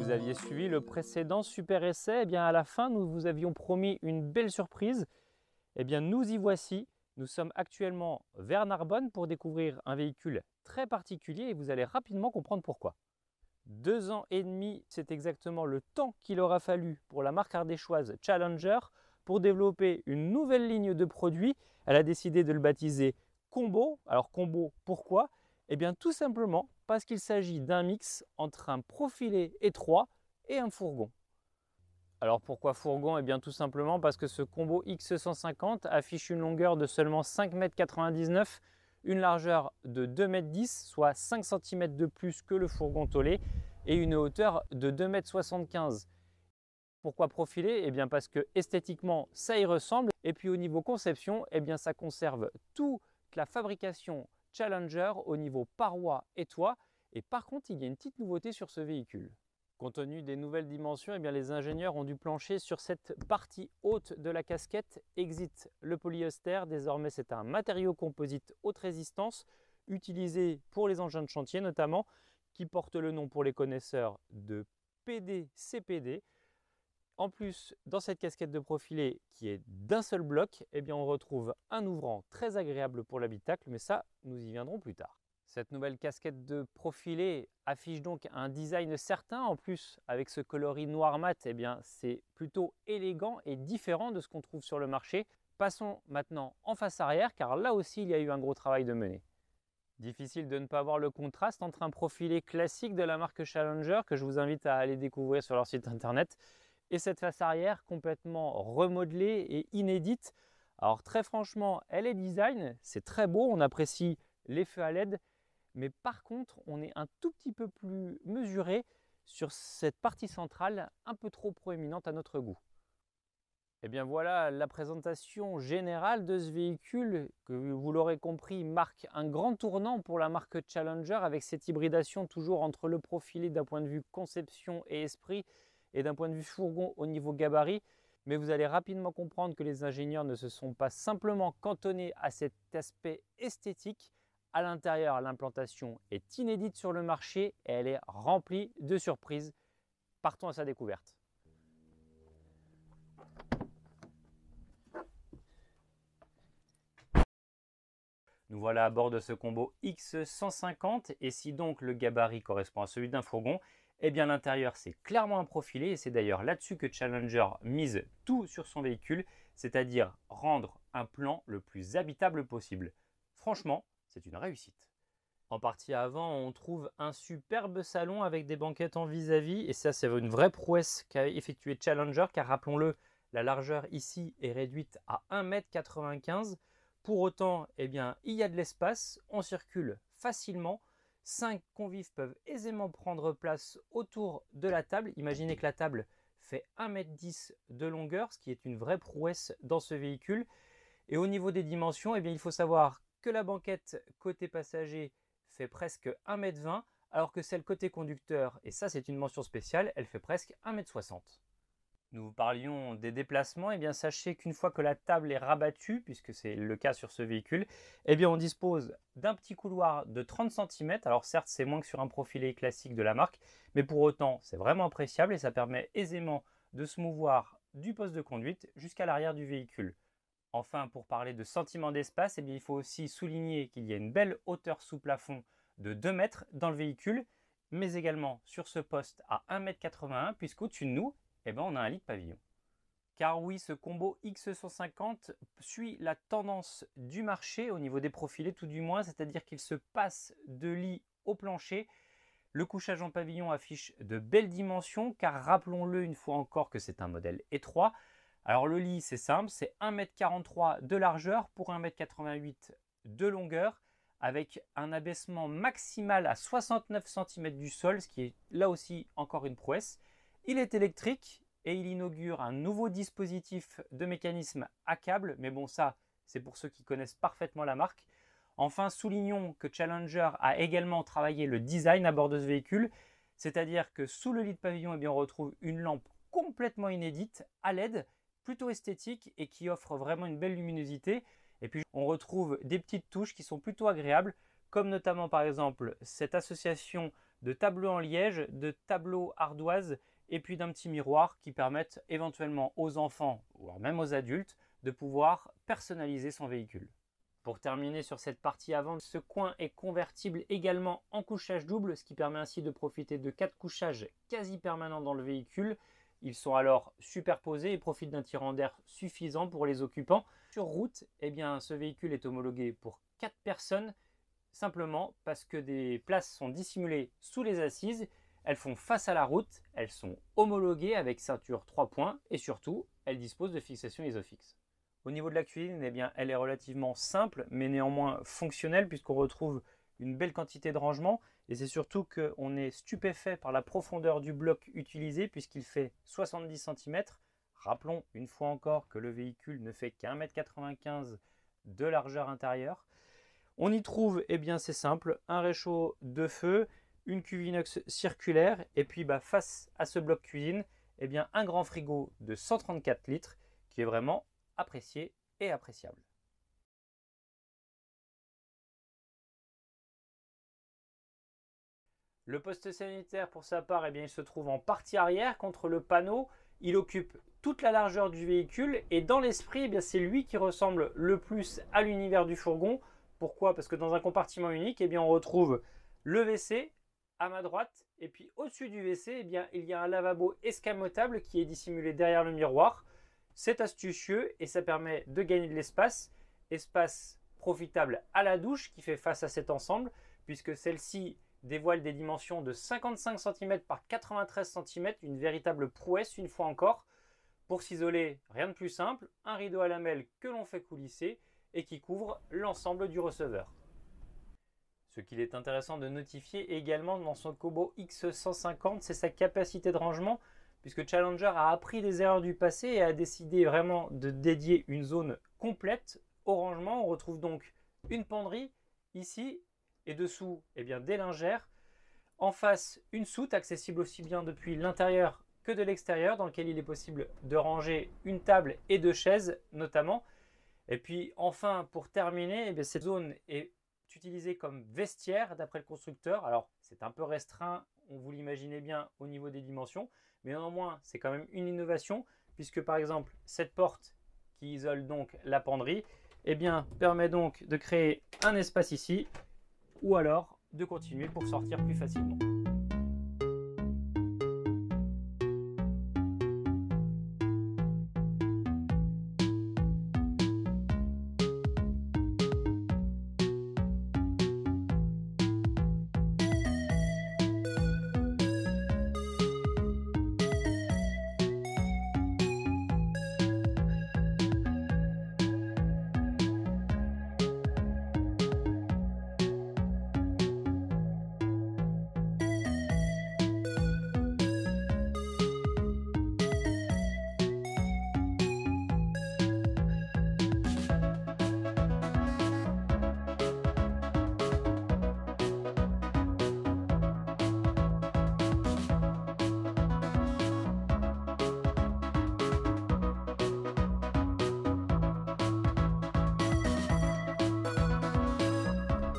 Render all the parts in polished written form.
vous aviez suivi le précédent super essai, eh bien à la fin, nous vous avions promis une belle surprise. Eh bien, nous y voici. Nous sommes actuellement vers Narbonne pour découvrir un véhicule très particulier et vous allez rapidement comprendre pourquoi. 2 ans et demi, c'est exactement le temps qu'il aura fallu pour la marque ardéchoise Challenger pour développer une nouvelle ligne de produits. Elle a décidé de le baptiser Combo. Alors Combo, pourquoi? Eh bien tout simplement parce qu'il s'agit d'un mix entre un profilé étroit et un fourgon. Alors pourquoi fourgon? Eh bien tout simplement parce que ce Combo X150 affiche une longueur de seulement 5,99 m, une largeur de 2,10 m, soit 5 cm de plus que le fourgon Tollet, et une hauteur de 2,75 m. Pourquoi profilé? Eh bien parce que esthétiquement ça y ressemble, et puis au niveau conception, eh bien ça conserve toute la fabrication Challenger au niveau parois et toit. Et par contre, il y a une petite nouveauté sur ce véhicule. Compte tenu des nouvelles dimensions, eh bien, les ingénieurs ont dû plancher sur cette partie haute de la casquette. Exit le polyester. Désormais, c'est un matériau composite haute résistance utilisé pour les engins de chantier notamment, qui porte le nom pour les connaisseurs de PD-CPD. En plus, dans cette casquette de profilé qui est d'un seul bloc, eh bien, on retrouve un ouvrant très agréable pour l'habitacle, mais ça, nous y viendrons plus tard. Cette nouvelle casquette de profilé affiche donc un design certain. En plus, avec ce coloris noir mat, eh bien, c'est plutôt élégant et différent de ce qu'on trouve sur le marché. Passons maintenant en face arrière, car là aussi, il y a eu un gros travail de menée. Difficile de ne pas voir le contraste entre un profilé classique de la marque Challenger, que je vous invite à aller découvrir sur leur site internet, et cette face arrière complètement remodelée et inédite. Alors très franchement, elle est design, c'est très beau, on apprécie les feux à LED, mais par contre, on est un tout petit peu plus mesuré sur cette partie centrale un peu trop proéminente à notre goût. Et bien voilà, la présentation générale de ce véhicule, que vous l'aurez compris, marque un grand tournant pour la marque Challenger avec cette hybridation toujours entre le profilé d'un point de vue conception et esprit et d'un point de vue fourgon au niveau gabarit. Mais vous allez rapidement comprendre que les ingénieurs ne se sont pas simplement cantonnés à cet aspect esthétique. À l'intérieur, l'implantation est inédite sur le marché et elle est remplie de surprises. Partons à sa découverte. Nous voilà à bord de ce Combo X150 et si donc le gabarit correspond à celui d'un fourgon, eh bien l'intérieur c'est clairement un profilé et c'est d'ailleurs là-dessus que Challenger mise tout sur son véhicule, c'est-à-dire rendre un plan le plus habitable possible. Franchement, c'est une réussite. En partie avant, on trouve un superbe salon avec des banquettes en vis-à-vis et ça c'est une vraie prouesse qu'a effectué Challenger car rappelons-le, la largeur ici est réduite à 1,95 m. Pour autant, eh bien, il y a de l'espace, on circule facilement. 5 convives peuvent aisément prendre place autour de la table. Imaginez que la table fait 1,10 m de longueur, ce qui est une vraie prouesse dans ce véhicule. Et au niveau des dimensions, eh bien, il faut savoir que la banquette côté passager fait presque 1,20 m, alors que celle côté conducteur, et ça c'est une mention spéciale, elle fait presque 1,60 m. Nous vous parlions des déplacements, et bien sachez qu'une fois que la table est rabattue, puisque c'est le cas sur ce véhicule, eh bien on dispose d'un petit couloir de 30 cm. Alors certes, c'est moins que sur un profilé classique de la marque, mais pour autant, c'est vraiment appréciable et ça permet aisément de se mouvoir du poste de conduite jusqu'à l'arrière du véhicule. Enfin, pour parler de sentiment d'espace, eh bien, il faut aussi souligner qu'il y a une belle hauteur sous plafond de 2 mètres dans le véhicule, mais également sur ce poste à 1,81 m, puisqu'au-dessus de nous, eh ben, on a un lit de pavillon. Car oui, ce Combo X150 suit la tendance du marché au niveau des profilés tout du moins, c'est-à-dire qu'il se passe de lit au plancher. Le couchage en pavillon affiche de belles dimensions car rappelons-le une fois encore que c'est un modèle étroit. Alors le lit c'est simple, c'est 1,43 m de largeur pour 1,88 m de longueur avec un abaissement maximal à 69 cm du sol, ce qui est là aussi encore une prouesse. Il est électrique et il inaugure un nouveau dispositif de mécanisme à câble, mais bon ça c'est pour ceux qui connaissent parfaitement la marque. Enfin, soulignons que Challenger a également travaillé le design à bord de ce véhicule, c'est-à-dire que sous le lit de pavillon, eh bien, on retrouve une lampe complètement inédite à LED, plutôt esthétique et qui offre vraiment une belle luminosité. Et puis on retrouve des petites touches qui sont plutôt agréables, comme notamment par exemple cette association de tableaux en liège, de tableaux ardoise et puis d'un petit miroir qui permettent éventuellement aux enfants, voire même aux adultes, de pouvoir personnaliser son véhicule. Pour terminer sur cette partie avant, ce coin est convertible également en couchage double, ce qui permet ainsi de profiter de 4 couchages quasi permanents dans le véhicule. Ils sont alors superposés et profitent d'un tirant d'air suffisant pour les occupants. Sur route, ce véhicule est homologué pour 4 personnes, simplement parce que des places sont dissimulées sous les assises. Elles font face à la route, elles sont homologuées avec ceinture 3 points et surtout, elles disposent de fixation ISOFIX. Au niveau de la cuisine, elle est relativement simple, mais néanmoins fonctionnelle puisqu'on retrouve une belle quantité de rangement. Et c'est surtout qu'on est stupéfait par la profondeur du bloc utilisé puisqu'il fait 70 cm. Rappelons une fois encore que le véhicule ne fait qu'1,95 m de largeur intérieure. On y trouve, c'est simple, un réchaud de feu, une cuve inox circulaire et puis face à ce bloc cuisine, un grand frigo de 134 litres qui est vraiment apprécié et appréciable. Le poste sanitaire pour sa part, il se trouve en partie arrière contre le panneau. Il occupe toute la largeur du véhicule et dans l'esprit, c'est lui qui ressemble le plus à l'univers du fourgon. Pourquoi? Parce que dans un compartiment unique, on retrouve le WC à ma droite et puis au-dessus du WC, il y a un lavabo escamotable qui est dissimulé derrière le miroir. C'est astucieux et ça permet de gagner de l'espace. Espace profitable à la douche qui fait face à cet ensemble puisque celle-ci dévoile des dimensions de 55 cm par 93 cm, une véritable prouesse une fois encore. Pour s'isoler, rien de plus simple, un rideau à lamelles que l'on fait coulisser et qui couvre l'ensemble du receveur. Ce qu'il est intéressant de notifier également dans son Kobo X150, c'est sa capacité de rangement puisque Challenger a appris des erreurs du passé et a décidé vraiment de dédier une zone complète au rangement. On retrouve donc une penderie ici et dessous des lingères. En face, une soute accessible aussi bien depuis l'intérieur que de l'extérieur dans lequel il est possible de ranger une table et 2 chaises notamment. Et puis enfin, pour terminer, cette zone est utilisée comme vestiaire d'après le constructeur. Alors c'est un peu restreint, on vous l'imaginez bien au niveau des dimensions, mais néanmoins c'est quand même une innovation puisque par exemple cette porte qui isole donc la penderie permet donc de créer un espace ici ou alors de continuer pour sortir plus facilement.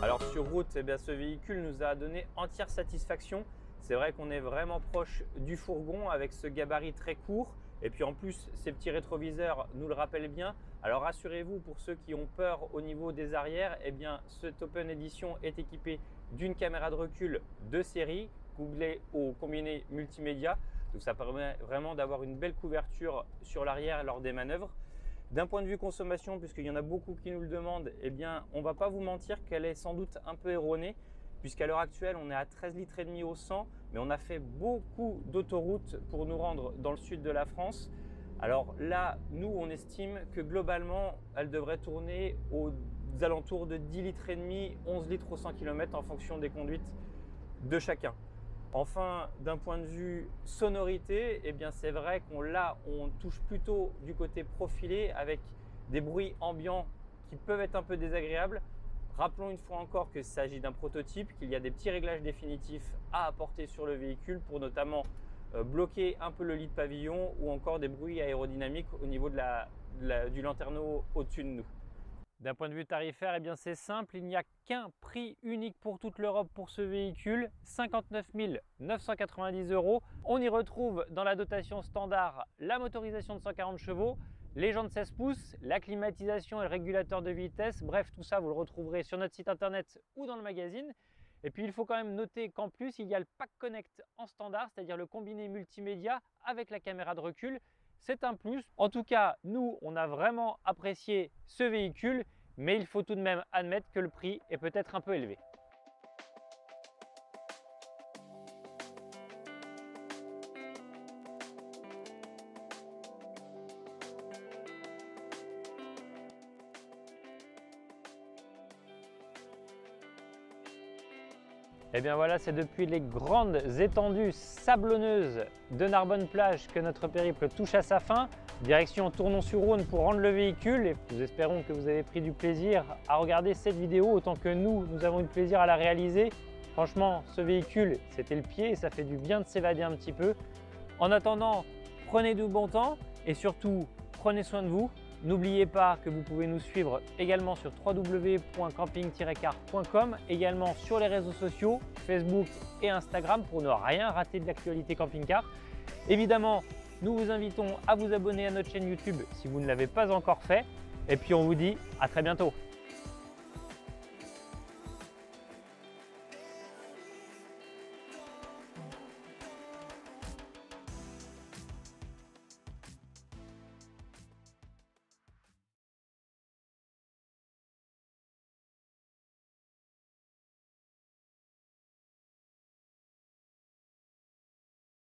Alors sur route, ce véhicule nous a donné entière satisfaction. C'est vrai qu'on est vraiment proche du fourgon avec ce gabarit très court. Et puis en plus, ces petits rétroviseurs nous le rappellent bien. Alors rassurez-vous, pour ceux qui ont peur au niveau des arrières, cette Open Edition est équipée d'une caméra de recul de série couplée au combiné multimédia. Donc ça permet vraiment d'avoir une belle couverture sur l'arrière lors des manœuvres. D'un point de vue consommation, puisqu'il y en a beaucoup qui nous le demandent, on ne va pas vous mentir qu'elle est sans doute un peu erronée, puisqu'à l'heure actuelle, on est à 13,5 litres au 100, mais on a fait beaucoup d'autoroutes pour nous rendre dans le sud de la France. Alors là, nous, on estime que globalement, elle devrait tourner aux alentours de 10,5 litres, 11 litres au 100 km en fonction des conduites de chacun. Enfin, d'un point de vue sonorité, c'est vrai on touche plutôt du côté profilé avec des bruits ambiants qui peuvent être un peu désagréables. Rappelons une fois encore qu'il s'agit d'un prototype, qu'il y a des petits réglages définitifs à apporter sur le véhicule pour notamment bloquer un peu le lit de pavillon ou encore des bruits aérodynamiques au niveau du lanterneau au-dessus de nous. D'un point de vue tarifaire, eh bien c'est simple, il n'y a qu'un prix unique pour toute l'Europe pour ce véhicule, 59 990 €. On y retrouve dans la dotation standard la motorisation de 140 chevaux, les jantes 16 pouces, la climatisation et le régulateur de vitesse. Bref, tout ça vous le retrouverez sur notre site internet ou dans le magazine. Et puis il faut quand même noter qu'en plus il y a le Pack Connect en standard, c'est-à-dire le combiné multimédia avec la caméra de recul. C'est un plus. En tout cas, nous, on a vraiment apprécié ce véhicule, mais il faut tout de même admettre que le prix est peut-être un peu élevé. Et bien voilà, c'est depuis les grandes étendues sablonneuses de Narbonne-Plage que notre périple touche à sa fin. Direction Tournon-sur-Rhône pour rendre le véhicule et nous espérons que vous avez pris du plaisir à regarder cette vidéo autant que nous avons eu plaisir à la réaliser. Franchement, ce véhicule, c'était le pied et ça fait du bien de s'évader un petit peu. En attendant, prenez du bon temps et surtout, prenez soin de vous. N'oubliez pas que vous pouvez nous suivre également sur www.camping-car.com, également sur les réseaux sociaux, Facebook et Instagram pour ne rien rater de l'actualité camping-car. Évidemment, nous vous invitons à vous abonner à notre chaîne YouTube si vous ne l'avez pas encore fait. Et puis on vous dit à très bientôt.